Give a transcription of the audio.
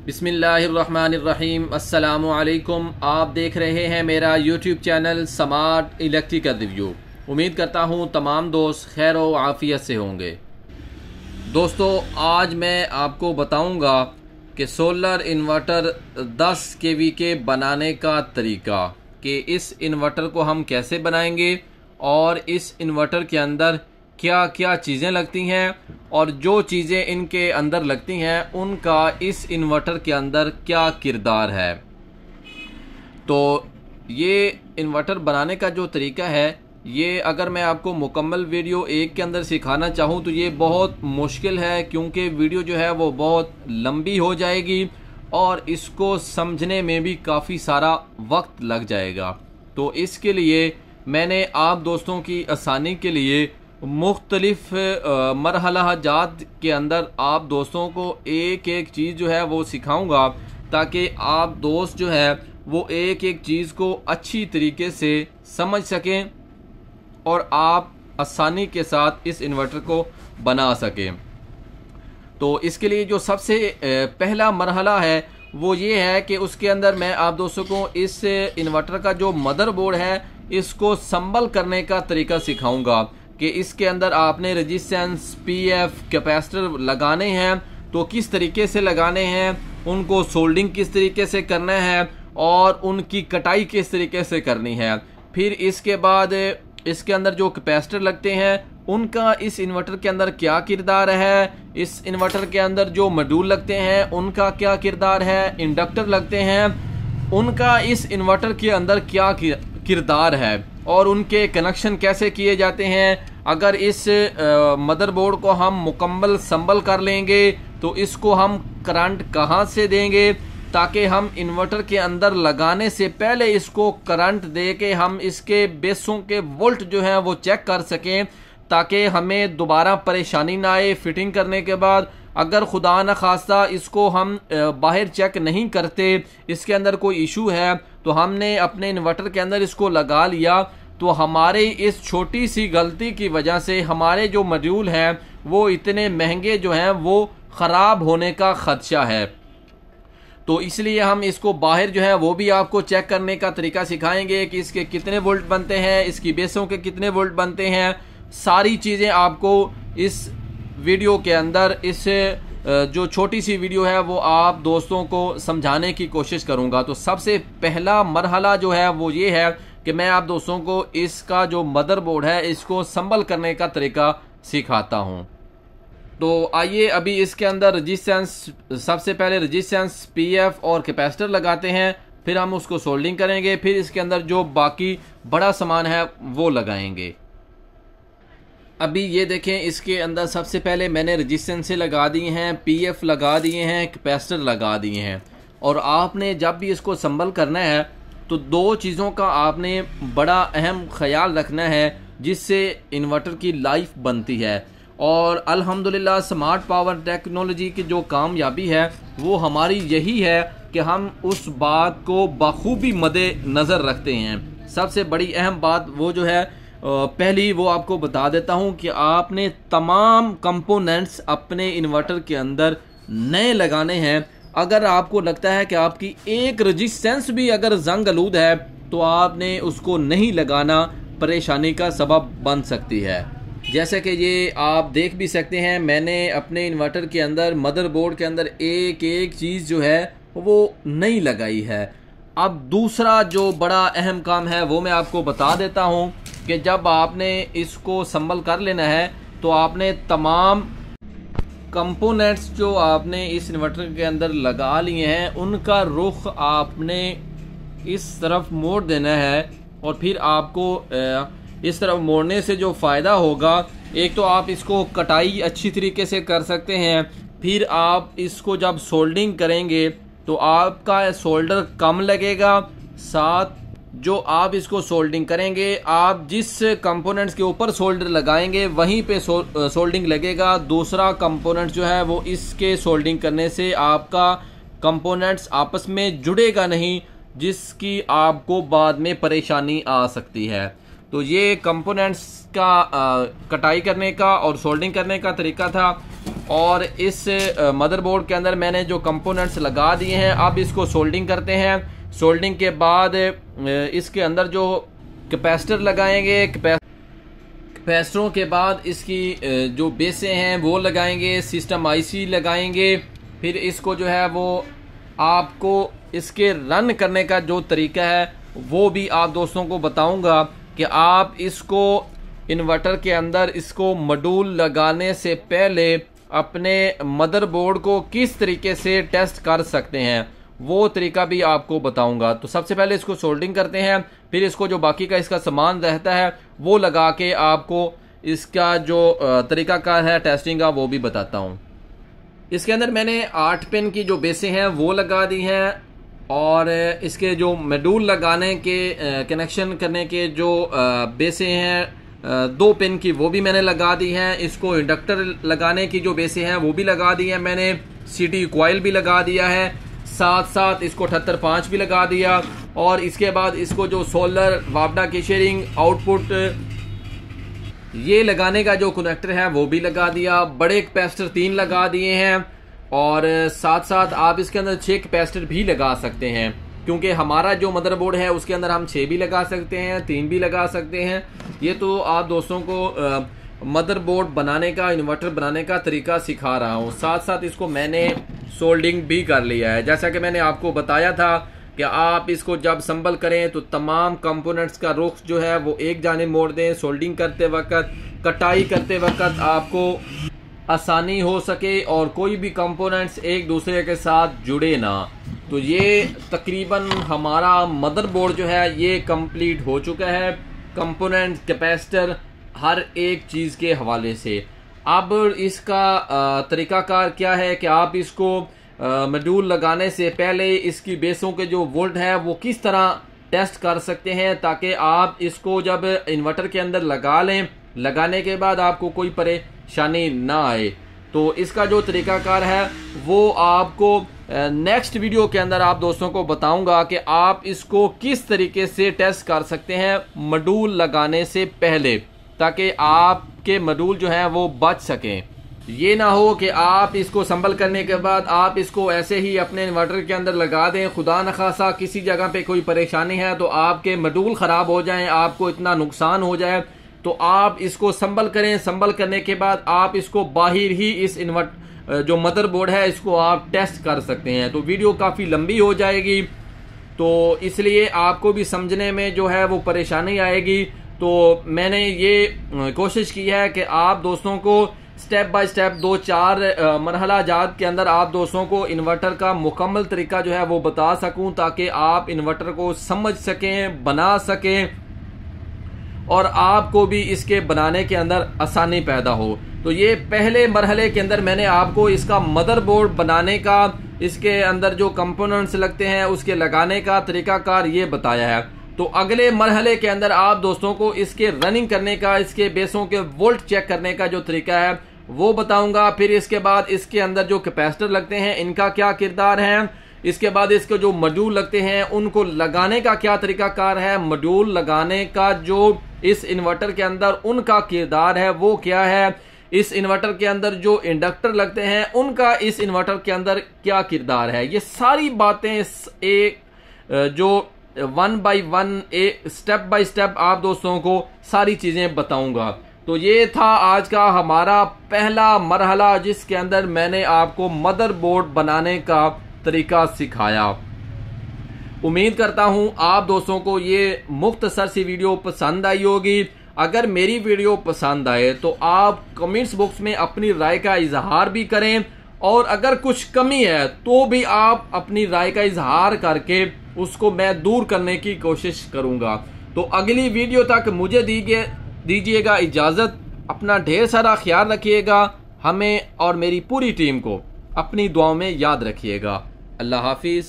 बिस्मिल्लाहिर्रहमानिर्रहीम। अस्सलामु अलैकुम। आप देख रहे हैं मेरा YouTube channel smart electrical review. उम्मीद करता हूँ तमाम दोस्त खैर व आफियत से होंगे। दोस्तों, आज मैं आपको बताऊंगा कि सोलर इन्वर्टर 10 kV के बनाने का तरीका, कि इस इन्वर्टर को हम कैसे बनाएंगे और इस इन्वर्टर के अंदर क्या क्या चीज़ें लगती हैं और जो चीज़ें इनके अंदर लगती हैं उनका इस इन्वर्टर के अंदर क्या किरदार है। तो ये इन्वर्टर बनाने का जो तरीका है, ये अगर मैं आपको मुकम्मल वीडियो एक के अंदर सिखाना चाहूँ तो ये बहुत मुश्किल है, क्योंकि वीडियो जो है वो बहुत लंबी हो जाएगी और इसको समझने में भी काफ़ी सारा वक्त लग जाएगा। तो इसके लिए मैंने आप दोस्तों की आसानी के लिए मुख्तलिफ मरहला जात के अंदर आप दोस्तों को एक एक चीज़ जो है वो सिखाऊंगा, ताकि आप दोस्त जो है वो एक एक चीज़ को अच्छी तरीके से समझ सकें और आप आसानी के साथ इस इन्वर्टर को बना सकें। तो इसके लिए जो सबसे पहला मरहला है वो ये है कि उसके अंदर मैं आप दोस्तों को इस इन्वर्टर का जो मदरबोर्ड है इसको संभल करने का तरीका सिखाऊंगा, कि इसके अंदर आपने रेजिस्टेंस, पीएफ, कैपेसिटर लगाने हैं तो किस तरीके से लगाने हैं, उनको सोल्डिंग किस तरीके से करना है और उनकी कटाई किस तरीके से करनी है। फिर इसके बाद इसके अंदर जो कैपेसिटर लगते हैं उनका इस इन्वर्टर के अंदर क्या किरदार है, इस इन्वर्टर के अंदर जो मॉड्यूल लगते हैं उनका क्या किरदार है, इंडक्टर लगते हैं उनका इस इन्वर्टर के अंदर क्या किरदार है और उनके कनेक्शन कैसे किए जाते हैं। अगर इस मदरबोर्ड को हम मुकम्मल संभल कर लेंगे तो इसको हम करंट कहाँ से देंगे, ताकि हम इन्वर्टर के अंदर लगाने से पहले इसको करंट दे के हम इसके बेसों के वोल्ट जो हैं वो चेक कर सकें, ताकि हमें दोबारा परेशानी ना आए फिटिंग करने के बाद। अगर खुदा न खास्ता इसको हम बाहर चेक नहीं करते, इसके अंदर कोई इशू है, तो हमने अपने इन्वर्टर के अंदर इसको लगा लिया तो हमारे इस छोटी सी गलती की वजह से हमारे जो मॉड्यूल हैं वो इतने महंगे जो हैं वो ख़राब होने का ख़दशा है। तो इसलिए हम इसको बाहर जो है वो भी आपको चेक करने का तरीका सिखाएंगे कि इसके कितने वोल्ट बनते हैं, इसकी बेसों के कितने वोल्ट बनते हैं। सारी चीज़ें आपको इस वीडियो के अंदर, इस जो छोटी सी वीडियो है वो आप दोस्तों को समझाने की कोशिश करूंगा। तो सबसे पहला मरहला जो है वो ये है कि मैं आप दोस्तों को इसका जो मदरबोर्ड है इसको संभल करने का तरीका सिखाता हूं। तो आइए अभी इसके अंदर रेजिस्टेंस, सबसे पहले रेजिस्टेंस, पीएफ और कैपेसिटर लगाते हैं, फिर हम उसको सोल्डिंग करेंगे, फिर इसके अंदर जो बाकी बड़ा सामान है वो लगाएंगे। अभी ये देखें, इसके अंदर सबसे पहले मैंने रेजिस्टेंस से लगा दिए हैं, पीएफ लगा दिए हैं, कैपेसिटर लगा दिए हैं। और आपने जब भी इसको संभल करना है तो दो चीज़ों का आपने बड़ा अहम ख्याल रखना है जिससे इन्वर्टर की लाइफ बनती है। और अल्हम्दुलिल्लाह स्मार्ट पावर टेक्नोलॉजी की जो कामयाबी है वो हमारी यही है कि हम उस बात को बखूबी मद्दे नज़र रखते हैं। सबसे बड़ी अहम बात वो जो है, पहली वो आपको बता देता हूं कि आपने तमाम कंपोनेंट्स अपने इन्वर्टर के अंदर नए लगाने हैं। अगर आपको लगता है कि आपकी एक रेजिस्टेंस भी अगर जंग आलूद है तो आपने उसको नहीं लगाना, परेशानी का सबब बन सकती है। जैसे कि ये आप देख भी सकते हैं, मैंने अपने इन्वर्टर के अंदर, मदरबोर्ड के अंदर एक एक चीज़ जो है वो नहीं लगाई है। अब दूसरा जो बड़ा अहम काम है वो मैं आपको बता देता हूं कि जब आपने इसको संभल कर लेना है तो आपने तमाम कंपोनेंट्स जो आपने इस इन्वर्टर के अंदर लगा लिए हैं उनका रुख आपने इस तरफ मोड़ देना है। और फिर आपको इस तरफ मोड़ने से जो फ़ायदा होगा, एक तो आप इसको कटाई अच्छी तरीके से कर सकते हैं, फिर आप इसको जब सोल्डिंग करेंगे तो आपका सोल्डर कम लगेगा। साथ जो आप इसको सोल्डिंग करेंगे, आप जिस कंपोनेंट्स के ऊपर सोल्डर लगाएंगे वहीं पे सोल्डिंग लगेगा। दूसरा कंपोनेंट जो है वो इसके सोल्डिंग करने से आपका कंपोनेंट्स आपस में जुड़ेगा नहीं, जिसकी आपको बाद में परेशानी आ सकती है। तो ये कंपोनेंट्स का कटाई करने का और सोल्डिंग करने का तरीका था। और इस मदरबोर्ड के अंदर मैंने जो कंपोनेंट्स लगा दिए हैं, अब इसको सोल्डिंग करते हैं। सोल्डिंग के बाद इसके अंदर जो कैपेसिटर लगाएंगे, कैपेसिटरों के बाद इसकी जो बेसें हैं वो लगाएंगे, सिस्टम आईसी लगाएंगे। फिर इसको जो है वो आपको इसके रन करने का जो तरीका है वो भी आप दोस्तों को बताऊंगा कि आप इसको इन्वर्टर के अंदर इसको मॉड्यूल लगाने से पहले अपने मदरबोर्ड को किस तरीके से टेस्ट कर सकते हैं, वो तरीका भी आपको बताऊंगा। तो सबसे पहले इसको सोल्डिंग करते हैं, फिर इसको जो बाकी का इसका सामान रहता है वो लगा के आपको इसका जो तरीकाकार है टेस्टिंग का वो भी बताता हूँ। इसके अंदर मैंने 8 पिन की जो बेसें हैं वो लगा दी हैं, और इसके जो मॉड्यूल लगाने के कनेक्शन करने के जो बेसें हैं 2 पिन की वो भी मैंने लगा दी हैं। इसको इंडक्टर लगाने की जो बेसें हैं वो भी लगा दी हैं मैंने। सीटी कॉइल भी लगा दिया है, साथ साथ इसको 78.5 भी लगा दिया। और इसके बाद इसको जो सोलर वापडा की शेयरिंग आउटपुट ये लगाने का जो कनेक्टर है वो भी लगा दिया। बड़े कैपेसिटर 3 लगा दिए हैं, और साथ साथ आप इसके अंदर 6 कैपेसिटर भी लगा सकते हैं, क्योंकि हमारा जो मदरबोर्ड है उसके अंदर हम 6 भी लगा सकते हैं, 3 भी लगा सकते हैं। ये तो आप दोस्तों को मदरबोर्ड बनाने का, इन्वर्टर बनाने का तरीका सिखा रहा हूँ। साथ साथ इसको मैंने सोल्डिंग भी कर लिया है। जैसा कि मैंने आपको बताया था कि आप इसको जब संभल करें तो तमाम कंपोनेंट्स का रुख जो है वो एक जानिब मोड़ दें। सोल्डिंग करते वक्त, कटाई करते वक्त आपको आसानी हो सके और कोई भी कंपोनेंट्स एक दूसरे के साथ जुड़े ना। तो ये तकरीबन हमारा मदरबोर्ड जो है ये कंप्लीट हो चुका है, कंपोनेंट, कैपेसिटर, हर एक चीज़ के हवाले से। अब इसका तरीकाकार क्या है कि आप इसको मॉड्यूल लगाने से पहले इसकी बेसों के जो वोल्ट है वो किस तरह टेस्ट कर सकते हैं, ताकि आप इसको जब इन्वर्टर के अंदर लगा लें, लगाने के बाद आपको कोई परेशानी ना आए। तो इसका जो तरीकाकार है वो आपको नेक्स्ट वीडियो के अंदर आप दोस्तों को बताऊंगा कि आप इसको किस तरीके से टेस्ट कर सकते हैं मॉड्यूल लगाने से पहले, ताकि आपके मॉड्यूल जो है वो बच सकें। ये ना हो कि आप इसको संभल करने के बाद आप इसको ऐसे ही अपने इन्वर्टर के अंदर लगा दें, खुदा न खासा किसी जगह पे कोई परेशानी है तो आपके मॉड्यूल खराब हो जाएं, आपको इतना नुकसान हो जाए। तो आप इसको संभल करें, संभल करने के बाद आप इसको बाहर ही इस जो मदरबोर्ड है इसको आप टेस्ट कर सकते हैं। तो वीडियो काफ़ी लंबी हो जाएगी, तो इसलिए आपको भी समझने में जो है वो परेशानी आएगी। तो मैंने ये कोशिश की है कि आप दोस्तों को स्टेप बाय स्टेप 2-4 मरहला जात के अंदर आप दोस्तों को इन्वर्टर का मुकम्मल तरीका जो है वो बता सकूं, ताकि आप इन्वर्टर को समझ सकें, बना सकें और आपको भी इसके बनाने के अंदर आसानी पैदा हो। तो ये पहले मरहले के अंदर मैंने आपको इसका मदरबोर्ड बनाने का, इसके अंदर जो कंपोनेंट्स लगते हैं उसके लगाने का तरीकाकार ये बताया है। तो अगले मरहले के अंदर आप दोस्तों को इसके रनिंग करने का, इसके बेसों के वोल्ट चेक करने का जो तरीका है वो बताऊंगा। फिर इसके बाद इसके अंदर जो कैपेसिटर लगते हैं इनका क्या किरदार है, इसके बाद इसके जो मॉड्यूल लगते हैं उनको लगाने का क्या तरीकाकार है, मॉड्यूल लगाने का जो इस इन्वर्टर के अंदर उनका किरदार है वो क्या है, इस इन्वर्टर के अंदर जो इंडक्टर लगते हैं उनका इस इन्वर्टर के अंदर क्या किरदार है। ये सारी बातें एक जो 1 by 1 स्टेप बाय स्टेप आप दोस्तों को सारी चीजें बताऊंगा। तो ये था आज का हमारा पहला मरहला, जिसके अंदर मैंने आपको मदरबोर्ड बनाने का तरीका सिखाया। उम्मीद करता हूं आप दोस्तों को ये मुख्तसर सी वीडियो पसंद आई होगी। अगर मेरी वीडियो पसंद आए तो आप कमेंट्स बॉक्स में अपनी राय का इजहार भी करें, और अगर कुछ कमी है तो भी आप अपनी राय का इजहार करके उसको मैं दूर करने की कोशिश करूंगा। तो अगली वीडियो तक मुझे दीजिएगा इजाजत। अपना ढेर सारा ख्याल रखिएगा, हमें और मेरी पूरी टीम को अपनी दुआओं में याद रखिएगा। अल्लाह हाफिज।